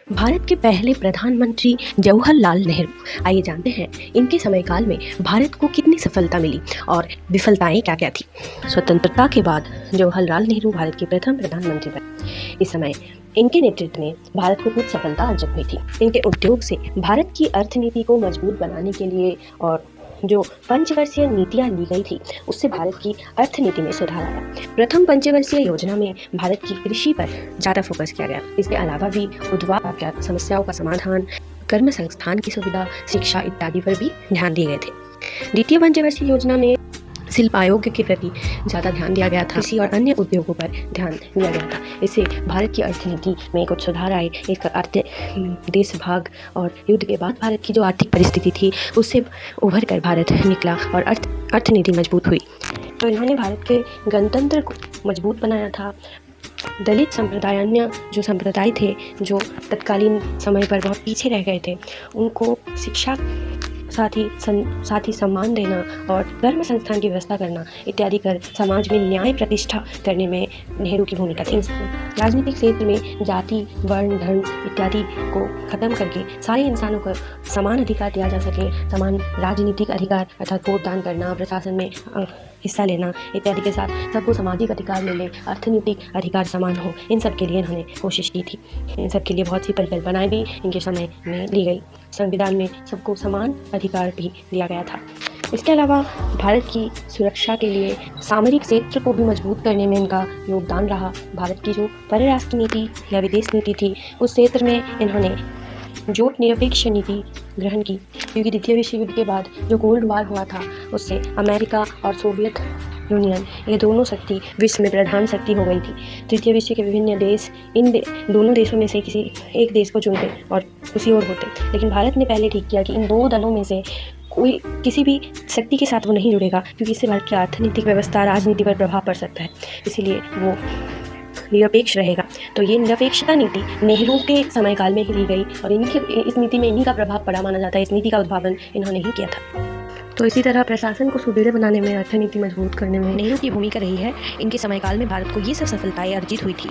भारत के पहले प्रधानमंत्री जवाहरलाल नेहरू। आइए जानते हैं इनके समयकाल में भारत को कितनी सफलता मिली और विफलताएं क्या क्या थी। स्वतंत्रता के बाद जवाहरलाल नेहरू भारत के प्रथम प्रधानमंत्री बने। इस समय इनके नेतृत्व में भारत को कुछ सफलता अर्जित हुई थी। इनके उद्योग से भारत की अर्थनीति को मजबूत बनाने के लिए और जो पंचवर्षीय नीतियां ली गई थी उससे भारत की अर्थनीति में सुधार आया। प्रथम पंचवर्षीय योजना में भारत की कृषि पर ज़्यादा फोकस किया गया। इसके अलावा भी उद्योग समस्याओं का समाधान, कर्म संस्थान की सुविधा, शिक्षा इत्यादि पर भी ध्यान दिए गए थे। द्वितीय पंचवर्षीय योजना में शिल्प आयोग के प्रति ज़्यादा ध्यान दिया गया था। कृषि और अन्य उद्योगों पर ध्यान दिया गया था। इससे भारत की अर्थनीति में कुछ सुधार आए। एक देश भाग और युद्ध के बाद भारत की जो आर्थिक परिस्थिति थी उससे उभर कर भारत निकला और अर्थनीति मजबूत हुई। तो इन्होंने भारत के गणतंत्र को मजबूत बनाया था। दलित संप्रदाय, अन्य जो संप्रदाय थे जो तत्कालीन समय पर बहुत पीछे रह गए थे, उनको शिक्षा साथ ही सम्मान देना और धर्म संस्थान की व्यवस्था करना इत्यादि कर समाज में न्याय प्रतिष्ठा करने में नेहरू की भूमिका थी। राजनीतिक क्षेत्र में जाति, वर्ण, धर्म इत्यादि को खत्म करके सारे इंसानों को समान अधिकार दिया जा सके, समान राजनीतिक अधिकार अर्थात वोट दान करना, प्रशासन में हिस्सा लेना इत्यादि के साथ सबको सामाजिक अधिकार मिले, अर्थनीतिक अधिकार समान हो, इन सब के लिए इन्होंने कोशिश की थी। इन सब के लिए बहुत सी परिकल्पनाएं भी इनके समय में ली गई। संविधान में सबको समान अधिकार भी दिया गया था। इसके अलावा भारत की सुरक्षा के लिए सामरिक क्षेत्र को भी मजबूत करने में इनका योगदान रहा। भारत की जो परराष्ट्र नीति या विदेश नीति थी उस क्षेत्र में इन्होंने जोट निरपेक्ष नीति ग्रहण की, क्योंकि द्वितीय विश्व युद्ध के बाद जो कोल्ड वार हुआ था उससे अमेरिका और सोवियत यूनियन ये दोनों शक्ति विश्व में प्रधान शक्ति हो गई थी। तृतीय विश्व के विभिन्न देश इन दोनों देशों में से किसी एक देश को चुनते और उसी ओर होते, लेकिन भारत ने पहले ठीक किया कि इन दो दलों में से कोई किसी भी शक्ति के साथ वो नहीं जुड़ेगा, क्योंकि इससे भारत की अर्थनीतिक व्यवस्था, राजनीति पर प्रभाव पड़ सकता है। इसीलिए वो निरपेक्ष रहेगा। तो ये निरपेक्षता नीति नेहरू के समयकाल में ही ली गई और इस नीति में इन्हीं का प्रभाव पड़ा माना जाता है। इस नीति का उद्भावन इन्होंने ही किया था। तो इसी तरह प्रशासन को सुदृढ़ बनाने में, अर्थनीति मजबूत करने में नेहरू की भूमिका रही है। इनके समयकाल में भारत को ये सब सफलताएं अर्जित हुई थी।